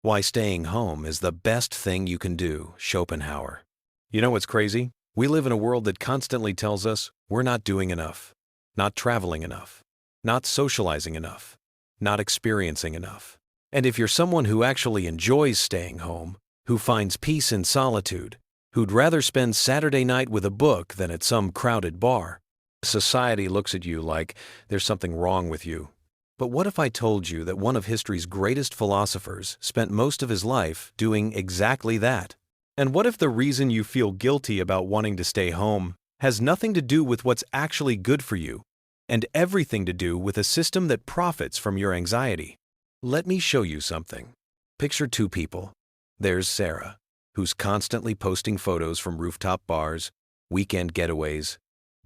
Why staying home is the best thing you can do, Schopenhauer. You know what's crazy? We live in a world that constantly tells us we're not doing enough, not traveling enough, not socializing enough, not experiencing enough. And if you're someone who actually enjoys staying home, who finds peace in solitude, who'd rather spend Saturday night with a book than at some crowded bar, society looks at you like there's something wrong with you. But what if I told you that one of history's greatest philosophers spent most of his life doing exactly that? And what if the reason you feel guilty about wanting to stay home has nothing to do with what's actually good for you, and everything to do with a system that profits from your anxiety? Let me show you something. Picture two people. There's Sarah, who's constantly posting photos from rooftop bars, weekend getaways,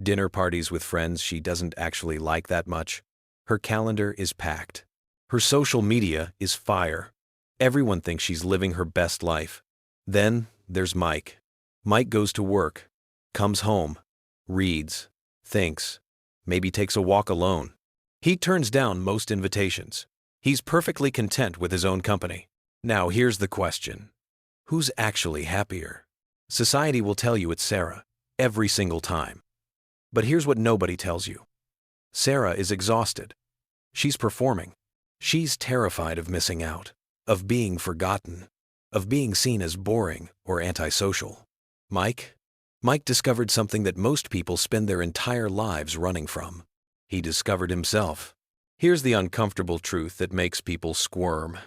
dinner parties with friends she doesn't actually like that much. Her calendar is packed. Her social media is fire. Everyone thinks she's living her best life. Then there's Mike. Mike goes to work, comes home, reads, thinks, maybe takes a walk alone. He turns down most invitations. He's perfectly content with his own company. Now here's the question. Who's actually happier? Society will tell you it's Sarah, every single time. But here's what nobody tells you. Sarah is exhausted. She's performing. She's terrified of missing out, of being forgotten, of being seen as boring or antisocial. Mike discovered something that most people spend their entire lives running from. He discovered himself. Here's the uncomfortable truth that makes people squirm.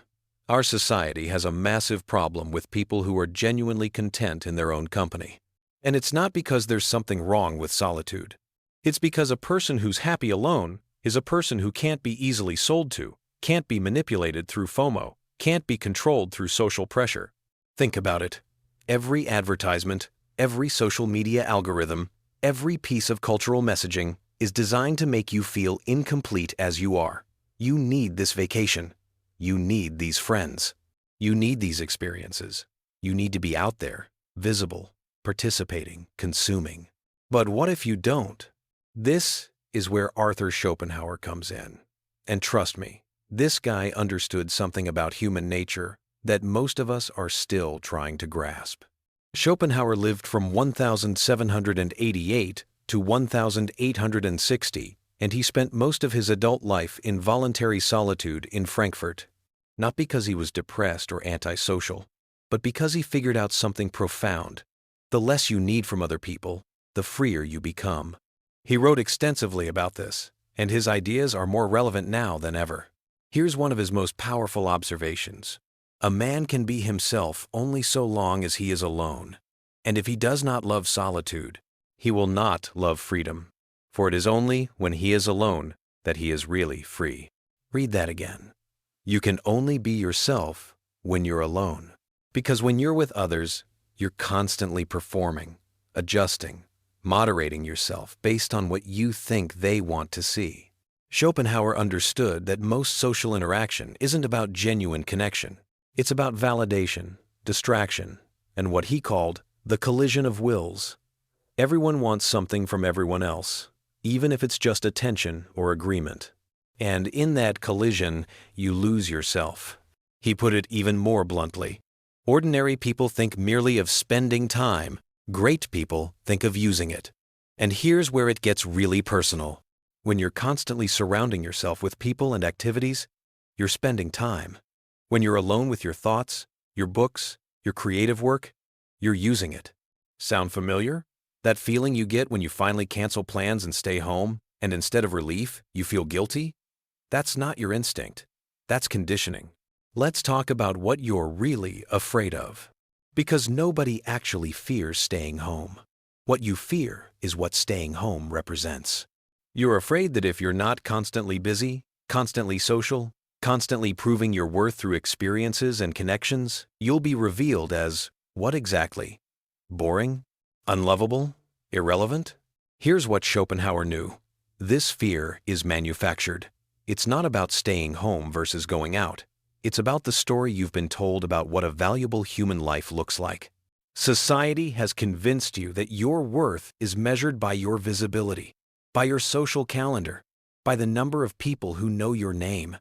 Our society has a massive problem with people who are genuinely content in their own company. And it's not because there's something wrong with solitude. It's because a person who's happy alone is a person who can't be easily sold to, can't be manipulated through FOMO, can't be controlled through social pressure. Think about it. Every advertisement, every social media algorithm, every piece of cultural messaging is designed to make you feel incomplete as you are. You need this vacation. You need these friends. You need these experiences. You need to be out there, visible, participating, consuming. But what if you don't? This is where Arthur Schopenhauer comes in. And trust me, this guy understood something about human nature that most of us are still trying to grasp. Schopenhauer lived from 1788 to 1860, and he spent most of his adult life in voluntary solitude in Frankfurt. Not because he was depressed or antisocial, but because he figured out something profound. The less you need from other people, the freer you become. He wrote extensively about this, and his ideas are more relevant now than ever. Here's one of his most powerful observations. A man can be himself only so long as he is alone. And if he does not love solitude, he will not love freedom. For it is only when he is alone that he is really free. Read that again. You can only be yourself when you're alone. Because when you're with others, you're constantly performing, adjusting, moderating yourself based on what you think they want to see. Schopenhauer understood that most social interaction isn't about genuine connection. It's about validation, distraction, and what he called the collision of wills. Everyone wants something from everyone else, even if it's just attention or agreement. And in that collision, you lose yourself. He put it even more bluntly. Ordinary people think merely of spending time. Great people think of using it. And here's where it gets really personal. When you're constantly surrounding yourself with people and activities, you're spending time. When you're alone with your thoughts, your books, your creative work, you're using it. Sound familiar? That feeling you get when you finally cancel plans and stay home, and instead of relief, you feel guilty? That's not your instinct. That's conditioning. Let's talk about what you're really afraid of. Because nobody actually fears staying home. What you fear is what staying home represents. You're afraid that if you're not constantly busy, constantly social, constantly proving your worth through experiences and connections, you'll be revealed as, what exactly? Boring? Unlovable? Irrelevant? Here's what Schopenhauer knew. This fear is manufactured. It's not about staying home versus going out. It's about the story you've been told about what a valuable human life looks like. Society has convinced you that your worth is measured by your visibility, by your social calendar, by the number of people who know your name,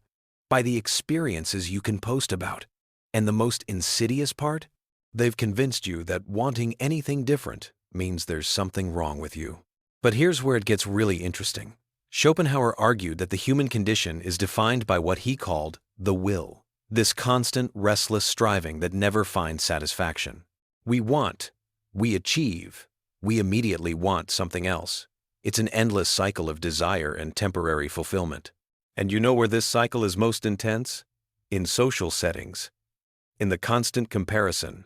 by the experiences you can post about. And the most insidious part? They've convinced you that wanting anything different means there's something wrong with you. But here's where it gets really interesting. Schopenhauer argued that the human condition is defined by what he called the will, this constant, restless striving that never finds satisfaction. We want, we achieve, we immediately want something else. It's an endless cycle of desire and temporary fulfillment. And you know where this cycle is most intense? In social settings. In the constant comparison,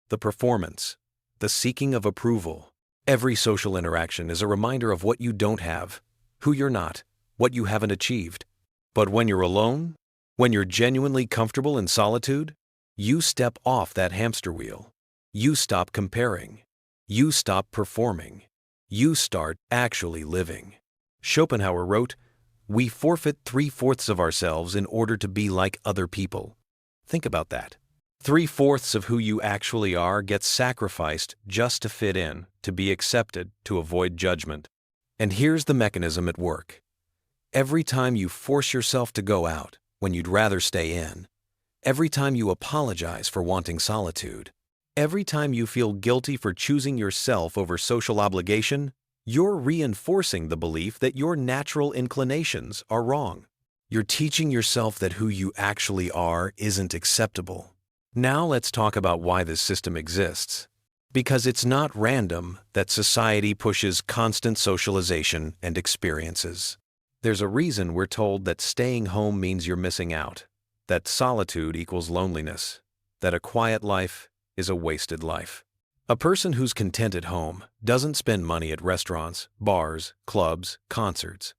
the performance, the seeking of approval. Every social interaction is a reminder of what you don't have, who you're not, what you haven't achieved. But when you're alone, when you're genuinely comfortable in solitude, you step off that hamster wheel. You stop comparing. You stop performing. You start actually living. Schopenhauer wrote, "We forfeit 3/4 of ourselves in order to be like other people." Think about that. 3/4 of who you actually are gets sacrificed just to fit in, to be accepted, to avoid judgment. And here's the mechanism at work. Every time you force yourself to go out when you'd rather stay in, every time you apologize for wanting solitude, every time you feel guilty for choosing yourself over social obligation, you're reinforcing the belief that your natural inclinations are wrong. You're teaching yourself that who you actually are isn't acceptable. Now let's talk about why this system exists. Because it's not random that society pushes constant socialization and experiences. There's a reason we're told that staying home means you're missing out, that solitude equals loneliness, that a quiet life is a wasted life. A person who's content at home doesn't spend money at restaurants, bars, clubs, concerts.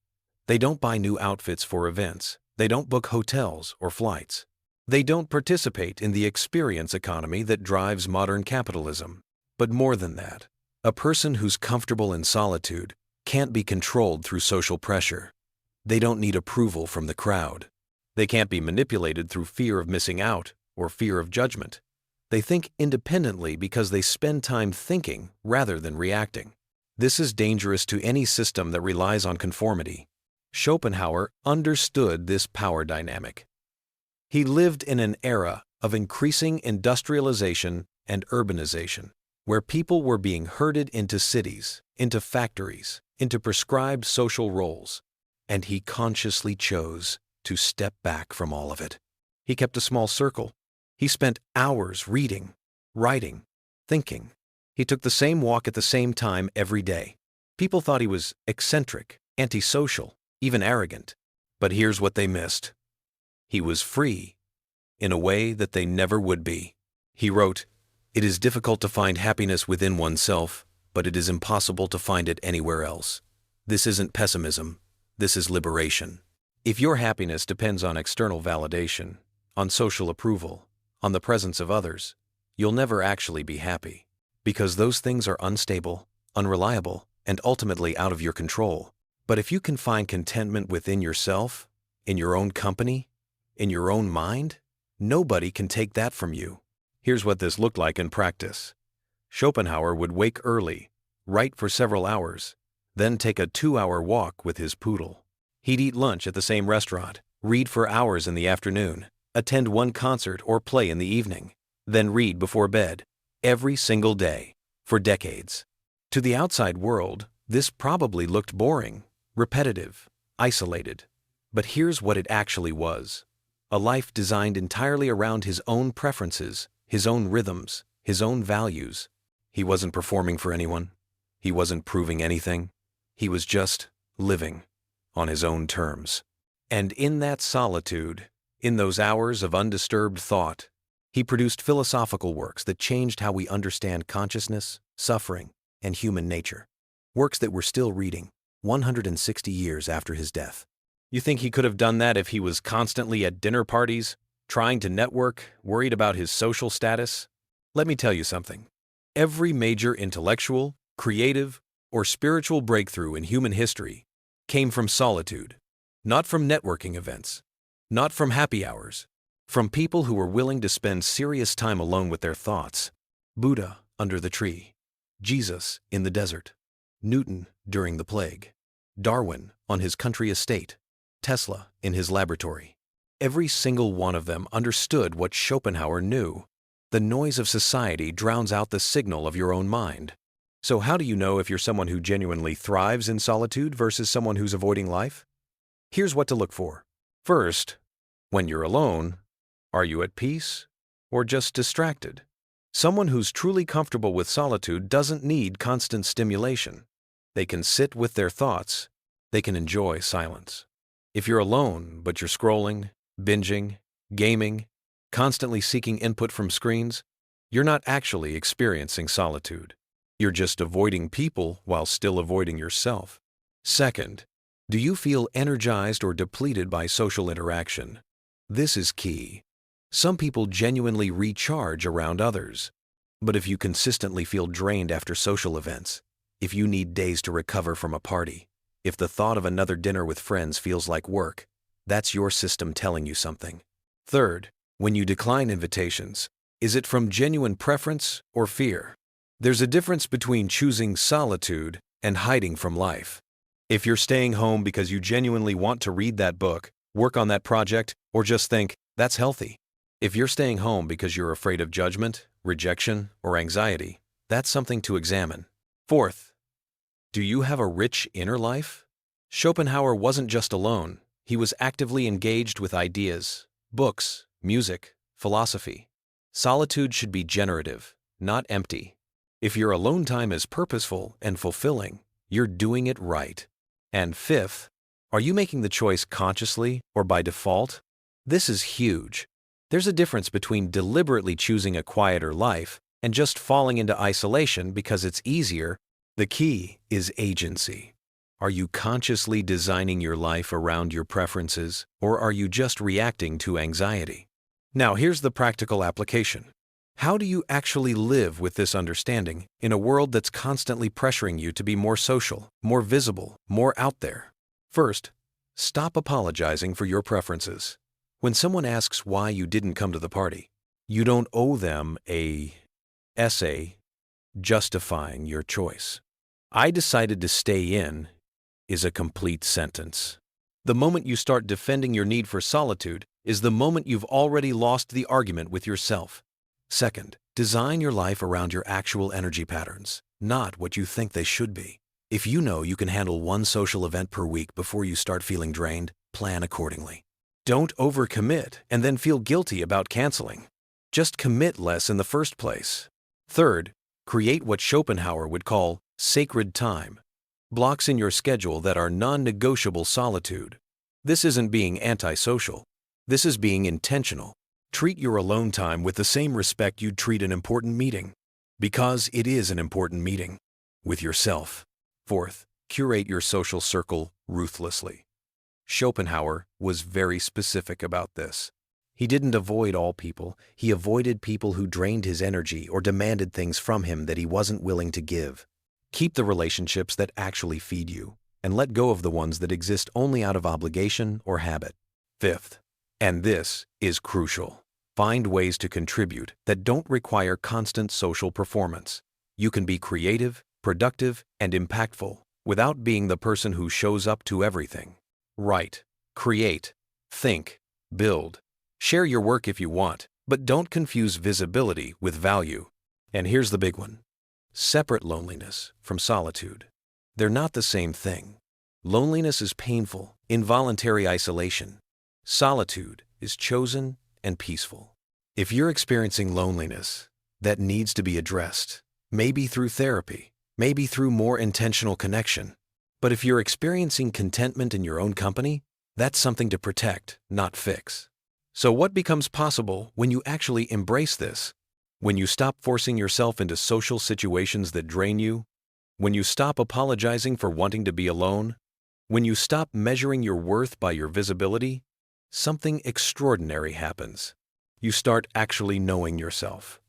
They don't buy new outfits for events. They don't book hotels or flights. They don't participate in the experience economy that drives modern capitalism. But more than that, a person who's comfortable in solitude can't be controlled through social pressure. They don't need approval from the crowd. They can't be manipulated through fear of missing out or fear of judgment. They think independently because they spend time thinking rather than reacting. This is dangerous to any system that relies on conformity. Schopenhauer understood this power dynamic. He lived in an era of increasing industrialization and urbanization, where people were being herded into cities, into factories, into prescribed social roles, and he consciously chose to step back from all of it. He kept a small circle. He spent hours reading, writing, thinking. He took the same walk at the same time every day. People thought he was eccentric, antisocial, even arrogant. But here's what they missed. He was free, in a way that they never would be. He wrote, "It is difficult to find happiness within oneself, but it is impossible to find it anywhere else. This isn't pessimism, this is liberation. If your happiness depends on external validation, on social approval, on the presence of others, you'll never actually be happy, because those things are unstable, unreliable, and ultimately out of your control. But if you can find contentment within yourself, in your own company, in your own mind, nobody can take that from you." Here's what this looked like in practice. Schopenhauer would wake early, write for several hours, then take a 2-hour walk with his poodle. He'd eat lunch at the same restaurant, read for hours in the afternoon, attend one concert or play in the evening, then read before bed, every single day, for decades. To the outside world, this probably looked boring, repetitive, isolated. But here's what it actually was. A life designed entirely around his own preferences, his own rhythms, his own values. He wasn't performing for anyone. He wasn't proving anything. He was just living on his own terms. And in that solitude, in those hours of undisturbed thought, he produced philosophical works that changed how we understand consciousness, suffering, and human nature. Works that we're still reading, 160 years after his death. You think he could have done that if he was constantly at dinner parties, trying to network, worried about his social status? Let me tell you something. Every major intellectual, creative, or spiritual breakthrough in human history came from solitude, not from networking events, not from happy hours, from people who were willing to spend serious time alone with their thoughts. Buddha under the tree, Jesus in the desert, Newton during the plague, Darwin on his country estate, Tesla in his laboratory. Every single one of them understood what Schopenhauer knew. The noise of society drowns out the signal of your own mind. So how do you know if you're someone who genuinely thrives in solitude versus someone who's avoiding life? Here's what to look for. First, when you're alone, are you at peace or just distracted? Someone who's truly comfortable with solitude doesn't need constant stimulation. They can sit with their thoughts. They can enjoy silence. If you're alone, but you're scrolling, binging, gaming, constantly seeking input from screens, you're not actually experiencing solitude. You're just avoiding people while still avoiding yourself. Second, do you feel energized or depleted by social interaction? This is key. Some people genuinely recharge around others. But if you consistently feel drained after social events, if you need days to recover from a party, if the thought of another dinner with friends feels like work, that's your system telling you something. Third, when you decline invitations, is it from genuine preference or fear? There's a difference between choosing solitude and hiding from life. If you're staying home because you genuinely want to read that book, work on that project, or just think, that's healthy. If you're staying home because you're afraid of judgment, rejection, or anxiety, that's something to examine. Fourth, do you have a rich inner life? Schopenhauer wasn't just alone. He was actively engaged with ideas, books, music, philosophy. Solitude should be generative, not empty. If your alone time is purposeful and fulfilling, you're doing it right. And fifth, are you making the choice consciously or by default? This is huge. There's a difference between deliberately choosing a quieter life and just falling into isolation because it's easier. The key is agency. Are you consciously designing your life around your preferences, or are you just reacting to anxiety? Now, here's the practical application. How do you actually live with this understanding in a world that's constantly pressuring you to be more social, more visible, more out there? First, stop apologizing for your preferences. When someone asks why you didn't come to the party, you don't owe them an essay justifying your choice. I decided to stay in is a complete sentence. The moment you start defending your need for solitude is the moment you've already lost the argument with yourself. Second, design your life around your actual energy patterns, not what you think they should be. If you know you can handle one social event per week before you start feeling drained, plan accordingly. Don't overcommit and then feel guilty about canceling. Just commit less in the first place. Third, create what Schopenhauer would call sacred time. Blocks in your schedule that are non-negotiable solitude. This isn't being antisocial. This is being intentional. Treat your alone time with the same respect you'd treat an important meeting, because it is an important meeting with yourself. Fourth, curate your social circle ruthlessly. Schopenhauer was very specific about this. He didn't avoid all people. He avoided people who drained his energy or demanded things from him that he wasn't willing to give. Keep the relationships that actually feed you, and let go of the ones that exist only out of obligation or habit. Fifth, and this is crucial, find ways to contribute that don't require constant social performance. You can be creative, productive, and impactful without being the person who shows up to everything. Write, create, think, build. Share your work if you want, but don't confuse visibility with value. And here's the big one. Separate loneliness from solitude. They're not the same thing. Loneliness is painful, involuntary isolation. Solitude is chosen and peaceful. If you're experiencing loneliness, that needs to be addressed, maybe through therapy, maybe through more intentional connection. But if you're experiencing contentment in your own company, that's something to protect, not fix. So what becomes possible when you actually embrace this? When you stop forcing yourself into social situations that drain you, when you stop apologizing for wanting to be alone, when you stop measuring your worth by your visibility, something extraordinary happens. You start actually knowing yourself.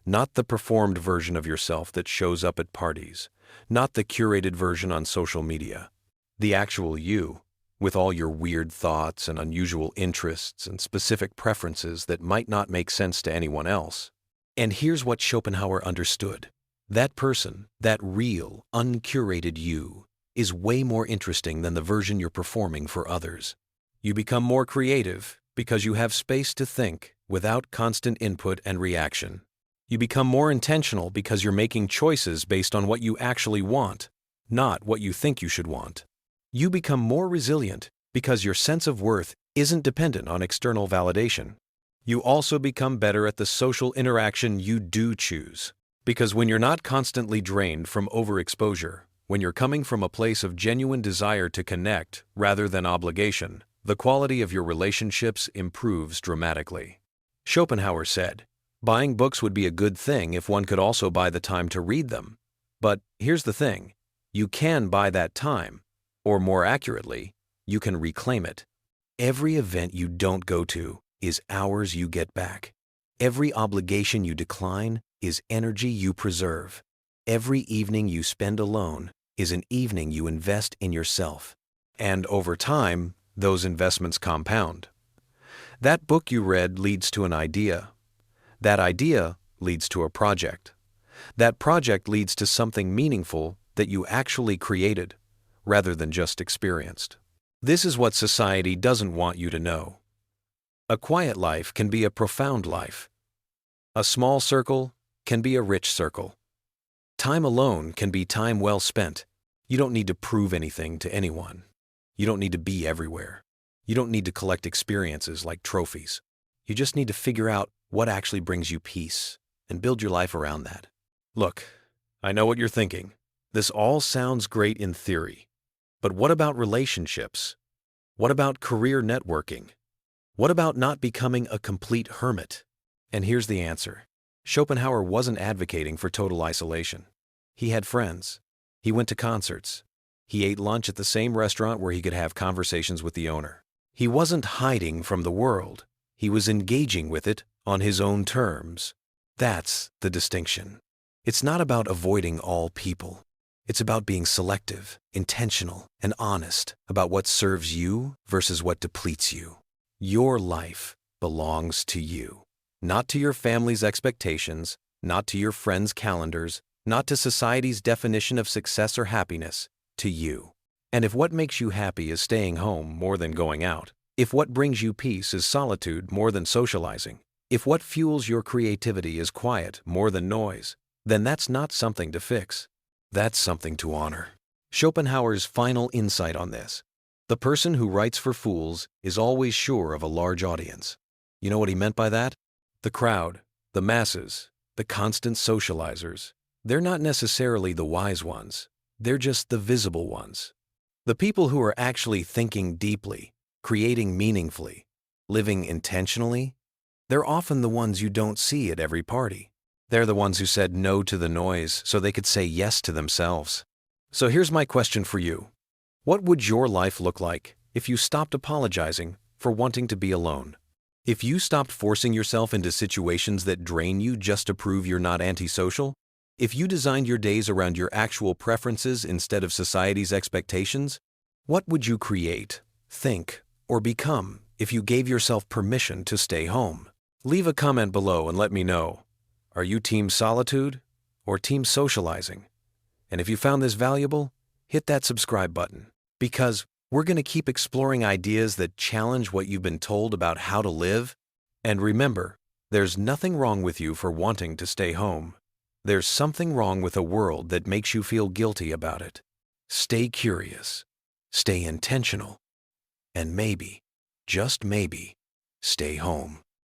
Not the performed version of yourself that shows up at parties, not the curated version on social media. The actual you, with all your weird thoughts and unusual interests and specific preferences that might not make sense to anyone else. And here's what Schopenhauer understood. That person, that real, uncurated you, is way more interesting than the version you're performing for others. You become more creative, because you have space to think without constant input and reaction. You become more intentional because you're making choices based on what you actually want, not what you think you should want. You become more resilient because your sense of worth isn't dependent on external validation. You also become better at the social interaction you do choose, because when you're not constantly drained from overexposure, when you're coming from a place of genuine desire to connect rather than obligation, the quality of your relationships improves dramatically. Schopenhauer said, "Buying books would be a good thing if one could also buy the time to read them. But here's the thing, you can buy that time, or more accurately, you can reclaim it. Every event you don't go to is hours you get back. Every obligation you decline is energy you preserve. Every evening you spend alone is an evening you invest in yourself. And over time, those investments compound. That book you read leads to an idea. That idea leads to a project. That project leads to something meaningful that you actually created, rather than just experienced. This is what society doesn't want you to know. A quiet life can be a profound life. A small circle can be a rich circle. Time alone can be time well spent. You don't need to prove anything to anyone. You don't need to be everywhere. You don't need to collect experiences like trophies. You just need to figure out what actually brings you peace and build your life around that. Look, I know what you're thinking. This all sounds great in theory. But what about relationships? What about career networking? What about not becoming a complete hermit? And here's the answer. Schopenhauer wasn't advocating for total isolation. He had friends. He went to concerts. He ate lunch at the same restaurant where he could have conversations with the owner. He wasn't hiding from the world. He was engaging with it on his own terms. That's the distinction. It's not about avoiding all people. It's about being selective, intentional, and honest about what serves you versus what depletes you. Your life belongs to you, not to your family's expectations, not to your friends' calendars, not to society's definition of success or happiness, to you. And if what makes you happy is staying home more than going out, if what brings you peace is solitude more than socializing, if what fuels your creativity is quiet more than noise, then that's not something to fix. That's something to honor. Schopenhauer's final insight on this: the person who writes for fools is always sure of a large audience. You know what he meant by that? The crowd, the masses, the constant socializers, they're not necessarily the wise ones. They're just the visible ones. The people who are actually thinking deeply, creating meaningfully, living intentionally, they're often the ones you don't see at every party. They're the ones who said no to the noise so they could say yes to themselves. So here's my question for you. What would your life look like if you stopped apologizing for wanting to be alone? If you stopped forcing yourself into situations that drain you just to prove you're not antisocial? If you designed your days around your actual preferences instead of society's expectations? What would you create, think, or become if you gave yourself permission to stay home? Leave a comment below and let me know. Are you team solitude or team socializing? And if you found this valuable, hit that subscribe button, because we're going to keep exploring ideas that challenge what you've been told about how to live. And remember, there's nothing wrong with you for wanting to stay home. There's something wrong with a world that makes you feel guilty about it. Stay curious, stay intentional, and maybe, just maybe, stay home.